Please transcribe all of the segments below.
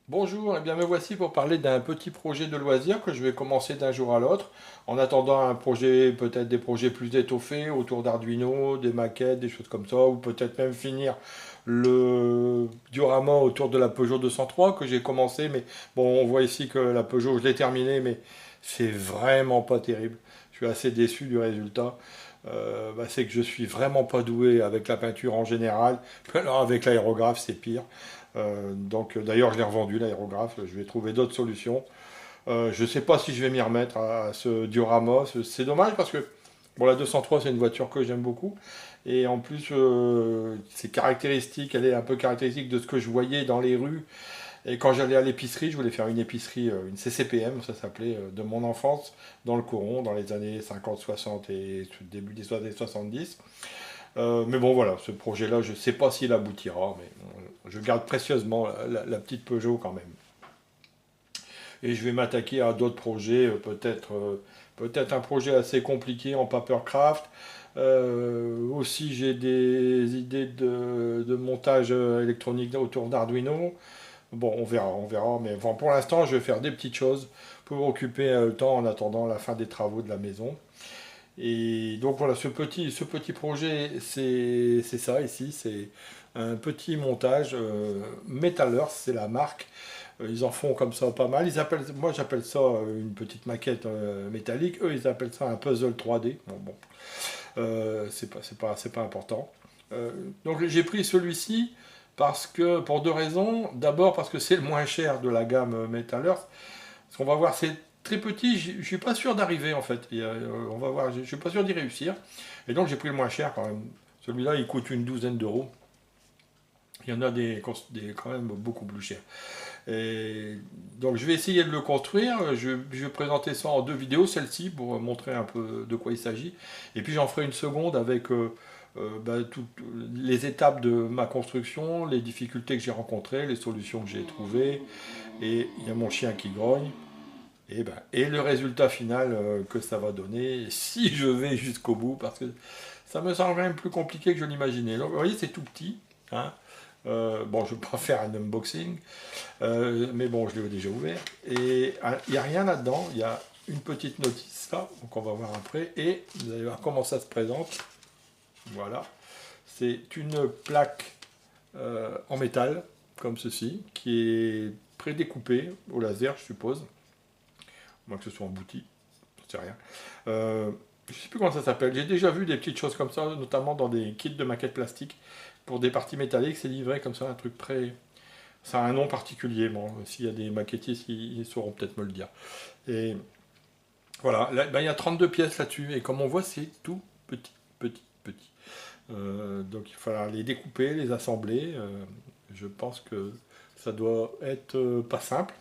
Bonjour, et bien me voici pour parler d'un petit projet de loisir que je vais commencer d'un jour à l'autre, en attendant un projet, peut-être des projets plus étoffés autour d'Arduino, des maquettes, des choses comme ça, ou peut-être même finir le diorama autour de la Peugeot 203 que j'ai commencé, mais bon, on voit ici que la Peugeot, je l'ai terminée, mais c'est vraiment pas terrible. Je suis assez déçu du résultat. C'est que je suis vraiment pas doué avec la peinture en général. Alors avec l'aérographe, c'est pire. D'ailleurs, je l'ai revendu l'aérographe. Je vais trouver d'autres solutions. Je ne sais pas si je vais m'y remettre à ce diorama. C'est dommage parce que bon, la 203, c'est une voiture que j'aime beaucoup. Et en plus, c'est caractéristique. Elle est un peu caractéristique de ce que je voyais dans les rues. Et quand j'allais à l'épicerie, je voulais faire une épicerie, une CCPM, ça s'appelait, de mon enfance, dans le Coron, dans les années 50, 60 et début des années 70. Mais bon, voilà, ce projet-là, je ne sais pas s'il aboutira, mais je garde précieusement la petite Peugeot quand même. Et je vais m'attaquer à d'autres projets, peut-être un projet assez compliqué en papercraft. Aussi, j'ai des idées de montage électronique autour d'Arduino. Bon, on verra, mais bon, pour l'instant, je vais faire des petites choses pour occuper le temps en attendant la fin des travaux de la maison. Et donc voilà, ce petit projet, c'est ça ici, c'est un petit montage. Metallers, c'est la marque. Ils en font comme ça pas mal. Moi j'appelle ça une petite maquette métallique. Eux ils appellent ça un puzzle 3D. Bon, c'est pas important. Euh, donc j'ai pris celui-ci parce que pour deux raisons. D'abord parce que c'est le moins cher de la gamme Metallers. Parce qu'on va voir, c'est très petit, je suis pas sûr d'arriver en fait. On va voir, je suis pas sûr d'y réussir. Et donc j'ai pris le moins cher quand même. Celui-là, il coûte une douzaine d'euros. Il y en a des quand même beaucoup plus chers. Et donc je vais essayer de le construire. Je vais présenter ça en deux vidéos, celle-ci pour montrer un peu de quoi il s'agit. Et puis j'en ferai une seconde avec toutes les étapes de ma construction, les difficultés que j'ai rencontrées, les solutions que j'ai trouvées. Et il y a mon chien qui grogne. Et le résultat final que ça va donner, si je vais jusqu'au bout, parce que ça me semble quand même plus compliqué que je l'imaginais. Donc, vous voyez, c'est tout petit. Hein. Bon, je ne vais pas faire un unboxing, mais bon, je l'ai déjà ouvert. Et il n'y a rien là-dedans, il y a une petite notice là, donc on va voir après. Et vous allez voir comment ça se présente. Voilà. C'est une plaque en métal, comme ceci, qui est prédécoupée au laser, je suppose. Moins que ce soit embouti, je sais rien. Je sais plus comment ça s'appelle. J'ai déjà vu des petites choses comme ça, notamment dans des kits de maquettes plastiques pour des parties métalliques. C'est livré comme ça, un truc très. Ça a un nom particulier. Bon, s'il y a des maquettistes, ils sauront peut-être me le dire. Et voilà, là, ben, il y a 32 pièces là-dessus. Et comme on voit, c'est tout petit, petit, petit. Donc il faudra les découper, les assembler. Je pense que ça doit être pas simple.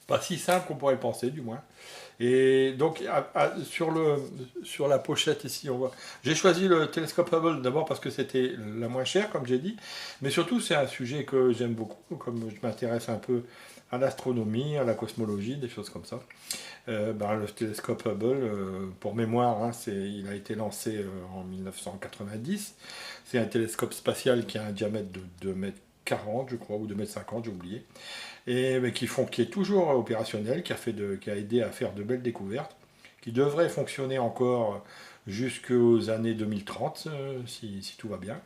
Pas si simple qu'on pourrait le penser, du moins. Et donc, sur la pochette ici, on voit. J'ai choisi le télescope Hubble d'abord parce que c'était la moins chère, comme j'ai dit, mais surtout c'est un sujet que j'aime beaucoup, comme je m'intéresse un peu à l'astronomie, à la cosmologie, des choses comme ça. Le télescope Hubble, pour mémoire, hein, il a été lancé en 1990. C'est un télescope spatial qui a un diamètre de 2,40 m, je crois, ou 2,50 m, j'ai oublié et mais qui est toujours opérationnel, qui a aidé à faire de belles découvertes, qui devrait fonctionner encore jusqu'aux années 2030, si tout va bien.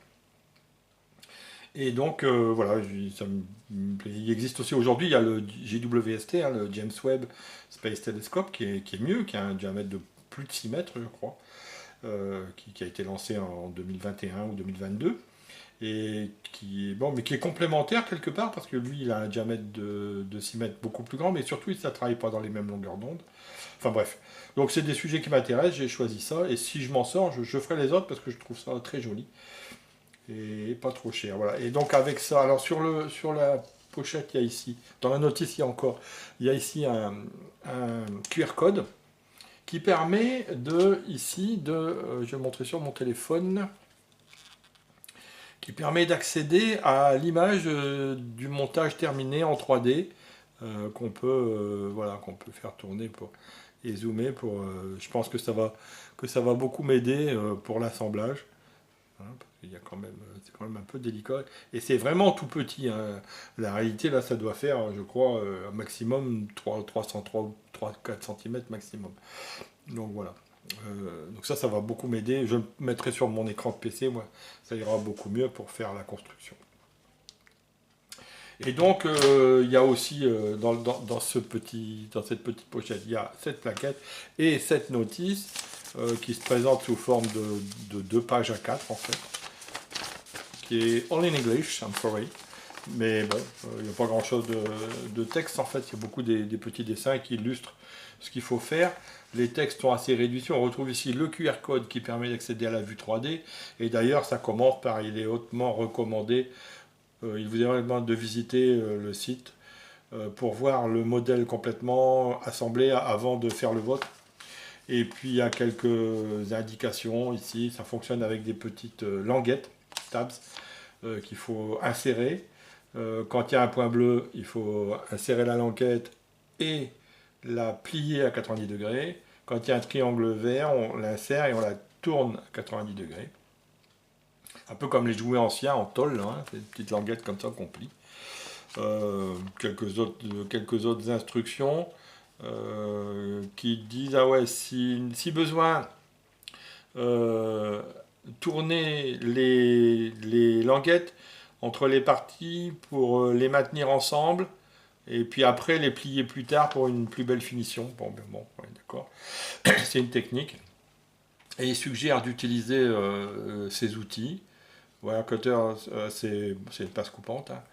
Et donc voilà, il existe aussi aujourd'hui, il y a le JWST, hein, le James Webb Space Telescope, qui est mieux, qui a un diamètre de plus de 6 mètres, je crois, qui a été lancé en 2021 ou 2022 et qui est bon, mais qui est complémentaire quelque part parce que lui, il a un diamètre de 6 mètres beaucoup plus grand, mais surtout, ça ne travaille pas dans les mêmes longueurs d'onde. Enfin bref. Donc c'est des sujets qui m'intéressent, j'ai choisi ça, et si je m'en sors, je ferai les autres parce que je trouve ça très joli et pas trop cher. Voilà. Et donc avec ça, alors sur la pochette, il y a ici, dans la notice, il y a encore, il y a ici un QR code qui permet je vais montrer sur mon téléphone, qui permet d'accéder à l'image du montage terminé en 3D qu'on peut faire tourner et zoomer je pense que ça va beaucoup m'aider pour l'assemblage. Hein. Il y a quand même, c'est quand même un peu délicat. Et c'est vraiment tout petit, hein. La réalité, là, ça doit faire, je crois, un maximum 3-4 cm maximum. Donc voilà. Donc ça va beaucoup m'aider. Je le mettrai sur mon écran de PC, moi. Ça ira beaucoup mieux pour faire la construction. Et donc, il y a aussi dans cette petite pochette, il y a cette plaquette et cette notice qui se présente sous forme de 2 pages à 4 en fait, qui est all in English, I'm sorry. Mais bon, il n'y a pas grand chose de texte en fait, il y a beaucoup des petits dessins qui illustrent ce qu'il faut faire. Les textes sont assez réduits. On retrouve ici le QR code qui permet d'accéder à la vue 3D. Et d'ailleurs, ça commence par, il est hautement recommandé. Il vous demande de visiter le site pour voir le modèle complètement assemblé avant de faire le vôtre. Et puis il y a quelques indications ici. Ça fonctionne avec des petites languettes, tabs, qu'il faut insérer. Quand il y a un point bleu, il faut insérer la languette et la plier à 90 degrés. Quand il y a un triangle vert, on l'insère et on la tourne à 90 degrés. Un peu comme les jouets anciens en tôle, hein, c'est une petite languette comme ça qu'on plie. Quelques autres instructions qui disent, ah ouais, si besoin, tourner les languettes entre les parties pour les maintenir ensemble et puis après les plier plus tard pour une plus belle finition. Bon, ben bon, ouais, d'accord. C'est une technique. Et il suggère d'utiliser ces outils. Voilà, cutter, c'est une passe coupante. Hein.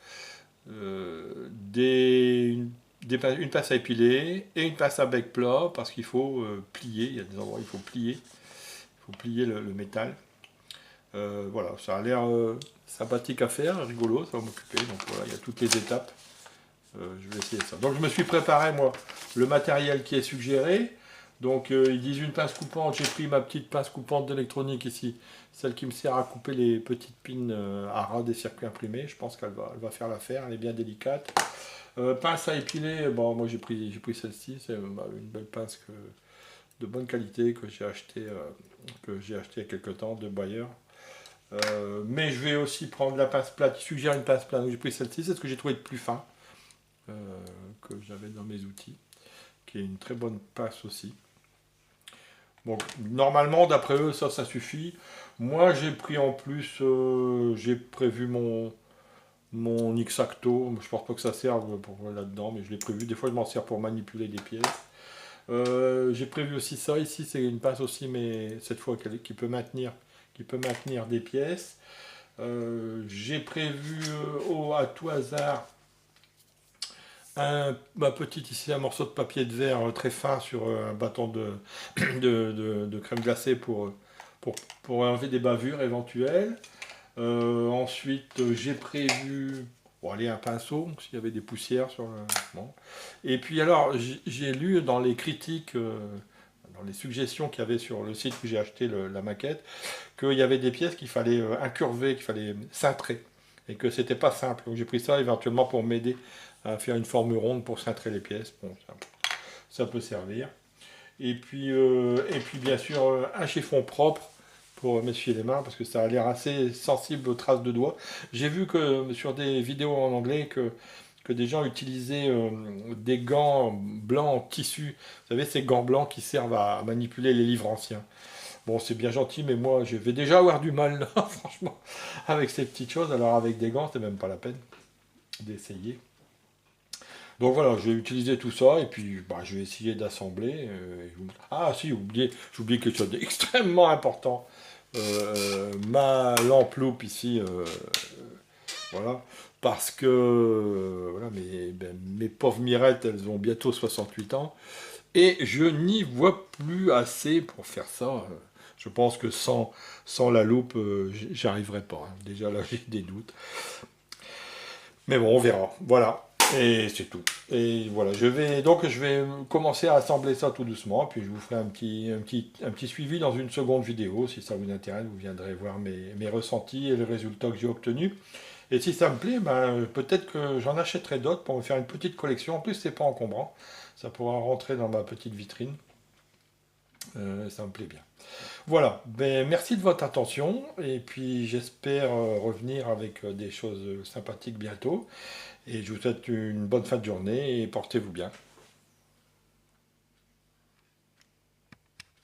Une passe à épiler et une passe à bec plat parce qu'il faut plier. Il y a des endroits où il faut plier. Il faut plier le métal. Voilà, ça a l'air sympathique à faire, rigolo, ça va m'occuper. Donc voilà, il y a toutes les étapes. Je vais essayer ça. Donc je me suis préparé, moi, le matériel qui est suggéré. Donc ils disent une pince coupante, j'ai pris ma petite pince coupante d'électronique ici, celle qui me sert à couper les petites pins à ras des circuits imprimés. Je pense qu'elle va faire l'affaire, elle est bien délicate. Pince à épiler, bon moi j'ai pris celle-ci, c'est une belle pince de bonne qualité que j'ai acheté il y a quelques temps de Bayer. Mais je vais aussi prendre la pince plate, il suggère une pince plate, donc j'ai pris celle-ci, c'est ce que j'ai trouvé de plus fin que j'avais dans mes outils, qui est une très bonne pince aussi. Donc normalement d'après eux ça suffit. Moi j'ai pris en plus, j'ai prévu mon X-Acto, je pense pas que ça serve pour là-dedans, mais je l'ai prévu. Des fois je m'en sers pour manipuler des pièces. J'ai prévu aussi ça, ici c'est une pince aussi, mais cette fois qui peut maintenir des pièces. J'ai prévu à tout hasard ma petite ici, un morceau de papier de verre très fin sur un bâton de crème glacée pour enlever des bavures éventuelles. Ensuite, j'ai prévu un pinceau, s'il y avait des poussières sur le... Bon. Et puis alors, j'ai lu dans les critiques, dans les suggestions qu'il y avait sur le site où j'ai acheté la maquette, qu'il y avait des pièces qu'il fallait incurver, qu'il fallait cintrer, et que c'était pas simple. Donc j'ai pris ça éventuellement pour m'aider à faire une forme ronde pour cintrer les pièces. Bon, ça peut servir. Et puis bien sûr, un chiffon propre pour m'essuyer les mains, parce que ça a l'air assez sensible aux traces de doigts. J'ai vu que sur des vidéos en anglais que des gens utilisaient des gants blancs en tissu. Vous savez, ces gants blancs qui servent à manipuler les livres anciens. Bon, c'est bien gentil, mais moi, je vais déjà avoir du mal, là, franchement, avec ces petites choses. Alors, avec des gants, c'est même pas la peine d'essayer. Donc voilà, je vais utiliser tout ça, et puis je vais essayer d'assembler. Ah si, j'ai oublié quelque chose d'extrêmement important. Ma lampe loupe ici, voilà, parce que voilà, mes pauvres mirettes, elles ont bientôt 68 ans, et je n'y vois plus assez pour faire ça. Je pense que sans la loupe, j'y arriverai pas. Hein. Déjà là, j'ai des doutes. Mais bon, on verra. Voilà. Et c'est tout. Et voilà, je vais commencer à assembler ça tout doucement, puis je vous ferai un petit suivi dans une seconde vidéo. Si ça vous intéresse, vous viendrez voir mes ressentis et les résultats que j'ai obtenus. Et si ça me plaît, peut-être que j'en achèterai d'autres pour me faire une petite collection. En plus, c'est pas encombrant. Ça pourra rentrer dans ma petite vitrine. Ça me plaît bien. Voilà, ben, merci de votre attention et puis j'espère revenir avec des choses sympathiques bientôt et je vous souhaite une bonne fin de journée et portez-vous bien.